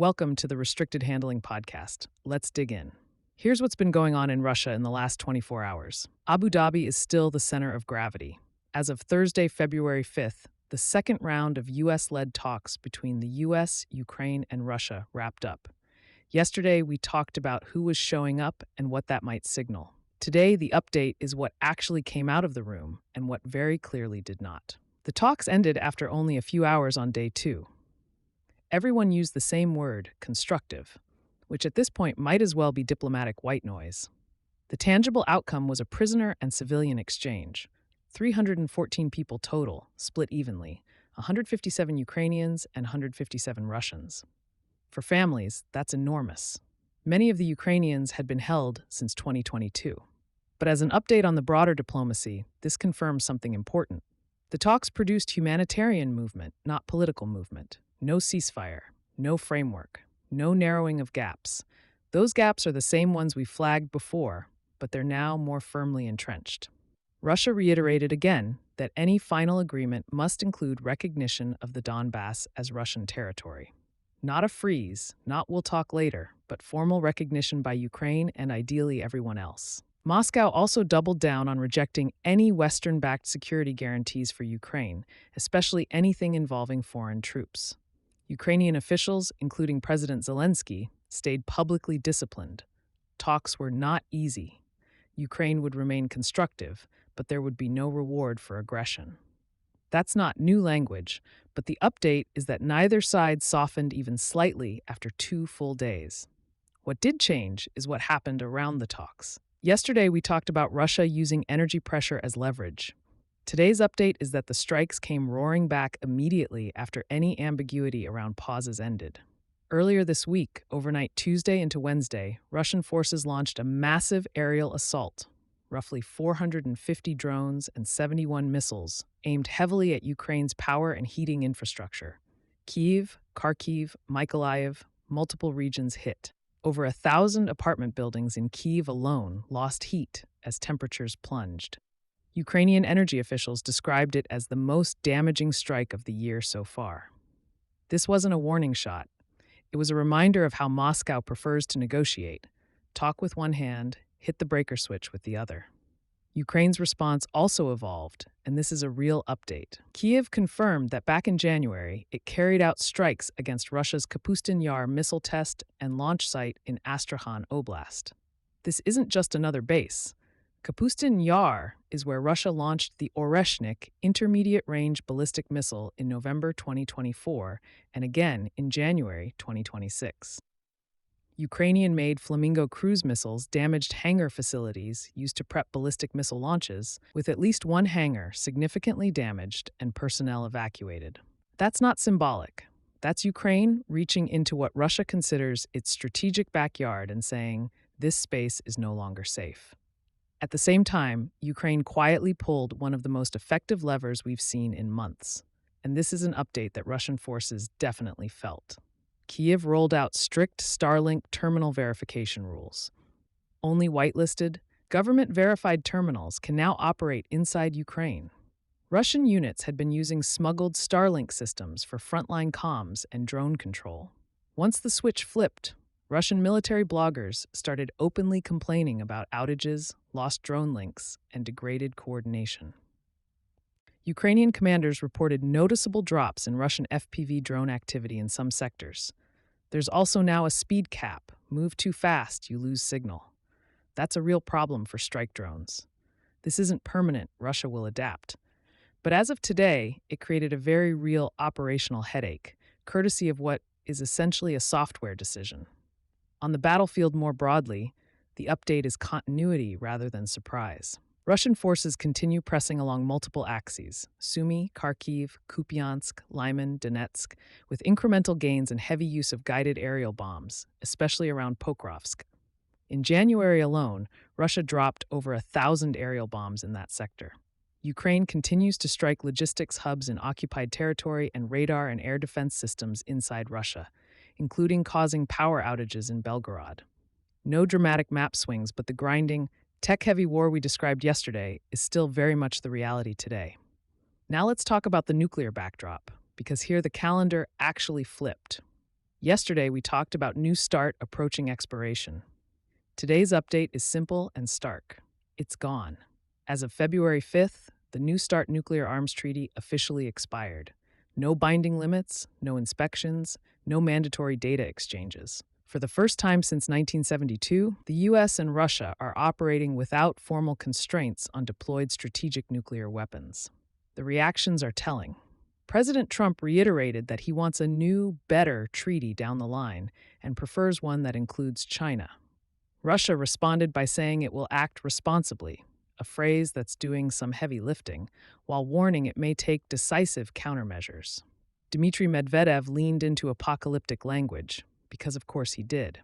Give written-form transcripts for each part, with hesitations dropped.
Welcome to the Restricted Handling Podcast. Let's dig in. Here's what's been going on in Russia in the last 24 hours. Abu Dhabi is still the center of gravity. As of Thursday, February 5th, the second round of U.S.-led talks between the U.S., Ukraine, and Russia wrapped up. Yesterday, we talked about who was showing up and what that might signal. Today, the update is what actually came out of the room and what very clearly did not. The talks ended after only a few hours on day 2. Everyone used the same word, constructive, which at this point might as well be diplomatic white noise. The tangible outcome was a prisoner and civilian exchange. 314 people total, split evenly, 157 Ukrainians and 157 Russians. For families, that's enormous. Many of the Ukrainians had been held since 2022. But as an update on the broader diplomacy, this confirms something important. The talks produced humanitarian movement, not political movement. No ceasefire, no framework, no narrowing of gaps. Those gaps are the same ones we flagged before, but they're now more firmly entrenched. Russia reiterated again that any final agreement must include recognition of the Donbass as Russian territory. Not a freeze, not we'll talk later, but formal recognition by Ukraine and ideally everyone else. Moscow also doubled down on rejecting any Western-backed security guarantees for Ukraine, especially anything involving foreign troops. Ukrainian officials, including President Zelensky, stayed publicly disciplined. Talks were not easy. Ukraine would remain constructive, but there would be no reward for aggression. That's not new language, but the update is that neither side softened even slightly after 2 full days. What did change is what happened around the talks. Yesterday, we talked about Russia using energy pressure as leverage. Today's update is that the strikes came roaring back immediately after any ambiguity around pauses ended. Earlier this week, overnight Tuesday into Wednesday, Russian forces launched a massive aerial assault, roughly 450 drones and 71 missiles, aimed heavily at Ukraine's power and heating infrastructure. Kyiv, Kharkiv, Mykolaiv, multiple regions hit. Over 1,000 apartment buildings in Kyiv alone lost heat as temperatures plunged. Ukrainian energy officials described it as the most damaging strike of the year so far. This wasn't a warning shot. It was a reminder of how Moscow prefers to negotiate. Talk with one hand, hit the breaker switch with the other. Ukraine's response also evolved, and this is a real update. Kyiv confirmed that back in January, it carried out strikes against Russia's Kapustin Yar missile test and launch site in Astrakhan Oblast. This isn't just another base. Kapustin Yar is where Russia launched the Oreshnik intermediate-range ballistic missile in November 2024 and again in January 2026. Ukrainian-made Flamingo cruise missiles damaged hangar facilities used to prep ballistic missile launches, with at least one hangar significantly damaged and personnel evacuated. That's not symbolic. That's Ukraine reaching into what Russia considers its strategic backyard and saying, this space is no longer safe. At the same time, Ukraine quietly pulled one of the most effective levers we've seen in months. And this is an update that Russian forces definitely felt. Kyiv rolled out strict Starlink terminal verification rules. Only whitelisted, government-verified terminals can now operate inside Ukraine. Russian units had been using smuggled Starlink systems for frontline comms and drone control. Once the switch flipped, Russian military bloggers started openly complaining about outages, lost drone links, and degraded coordination. Ukrainian commanders reported noticeable drops in Russian FPV drone activity in some sectors. There's also now a speed cap. Move too fast, you lose signal. That's a real problem for strike drones. This isn't permanent, Russia will adapt. But as of today, it created a very real operational headache, courtesy of what is essentially a software decision. On the battlefield more broadly, the update is continuity rather than surprise. Russian forces continue pressing along multiple axes, Sumy, Kharkiv, Kupiansk, Lyman, Donetsk, with incremental gains and heavy use of guided aerial bombs, especially around Pokrovsk. In January alone, Russia dropped over 1,000 aerial bombs in that sector. Ukraine continues to strike logistics hubs in occupied territory and radar and air defense systems inside Russia, including causing power outages in Belgorod. No dramatic map swings, but the grinding, tech-heavy war we described yesterday is still very much the reality today. Now let's talk about the nuclear backdrop, because here the calendar actually flipped. Yesterday, we talked about New START approaching expiration. Today's update is simple and stark. It's gone. As of February 5th, the New START nuclear arms treaty officially expired. No binding limits, no inspections, no mandatory data exchanges. For the first time since 1972, the US and Russia are operating without formal constraints on deployed strategic nuclear weapons. The reactions are telling. President Trump reiterated that he wants a new, better treaty down the line and prefers one that includes China. Russia responded by saying it will act responsibly, a phrase that's doing some heavy lifting, while warning it may take decisive countermeasures. Dmitry Medvedev leaned into apocalyptic language, because of course he did.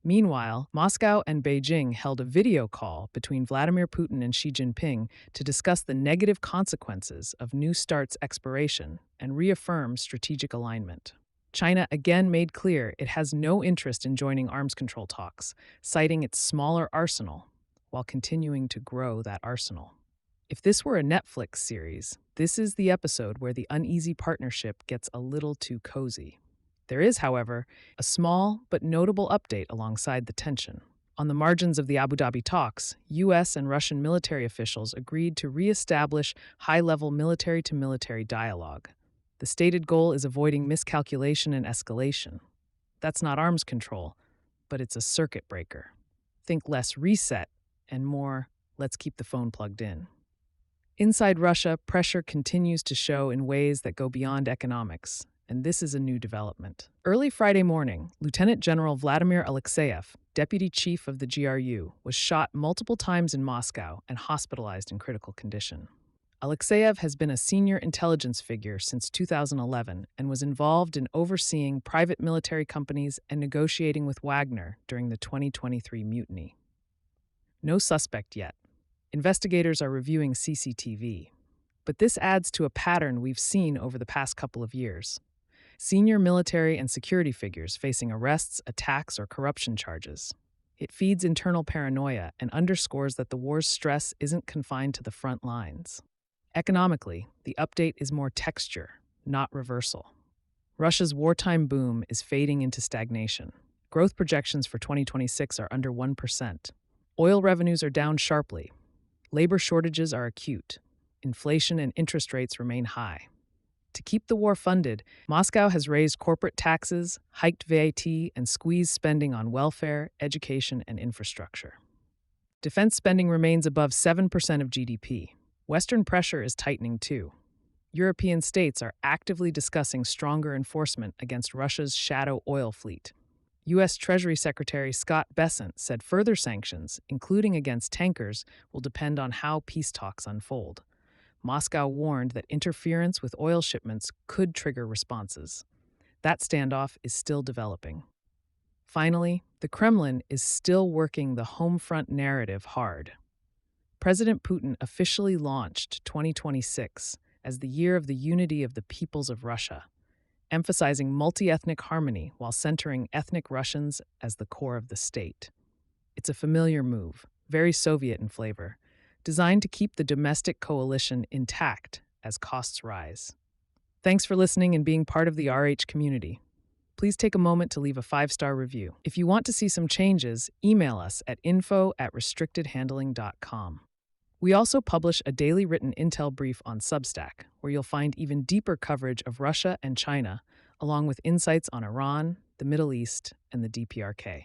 Meanwhile, Moscow and Beijing held a video call between Vladimir Putin and Xi Jinping to discuss the negative consequences of New START's expiration and reaffirm strategic alignment. China again made clear it has no interest in joining arms control talks, citing its smaller arsenal, while continuing to grow that arsenal. If this were a Netflix series, this is the episode where the uneasy partnership gets a little too cozy. There is, however, a small but notable update alongside the tension. On the margins of the Abu Dhabi talks, U.S. and Russian military officials agreed to re-establish high-level military-to-military dialogue. The stated goal is avoiding miscalculation and escalation. That's not arms control, but it's a circuit breaker. Think less reset and more, let's keep the phone plugged in. Inside Russia, pressure continues to show in ways that go beyond economics. And this is a new development. Early Friday morning, Lieutenant General Vladimir Alexeyev, deputy chief of the GRU, was shot multiple times in Moscow and hospitalized in critical condition. Alexeyev has been a senior intelligence figure since 2011 and was involved in overseeing private military companies and negotiating with Wagner during the 2023 mutiny. No suspect yet. Investigators are reviewing CCTV. But this adds to a pattern we've seen over the past couple of years. Senior military and security figures facing arrests, attacks, or corruption charges. It feeds internal paranoia and underscores that the war's stress isn't confined to the front lines. Economically, the update is more texture, not reversal. Russia's wartime boom is fading into stagnation. Growth projections for 2026 are under 1%. Oil revenues are down sharply. Labor shortages are acute. Inflation and interest rates remain high. To keep the war funded, Moscow has raised corporate taxes, hiked VAT, and squeezed spending on welfare, education, and infrastructure. Defense spending remains above 7% of GDP. Western pressure is tightening too. European states are actively discussing stronger enforcement against Russia's shadow oil fleet. U.S. Treasury Secretary Scott Bessent said further sanctions, including against tankers, will depend on how peace talks unfold. Moscow warned that interference with oil shipments could trigger responses. That standoff is still developing. Finally, the Kremlin is still working the home front narrative hard. President Putin officially launched 2026 as the year of the unity of the peoples of Russia, emphasizing multi-ethnic harmony while centering ethnic Russians as the core of the state. It's a familiar move, very Soviet in flavor, designed to keep the domestic coalition intact as costs rise. Thanks for listening and being part of the RH community. Please take a moment to leave a 5-star review. If you want to see some changes, email us at info@restrictedhandling.com. We also publish a daily written intel brief on Substack, where you'll find even deeper coverage of Russia and China, along with insights on Iran, the Middle East, and the DPRK.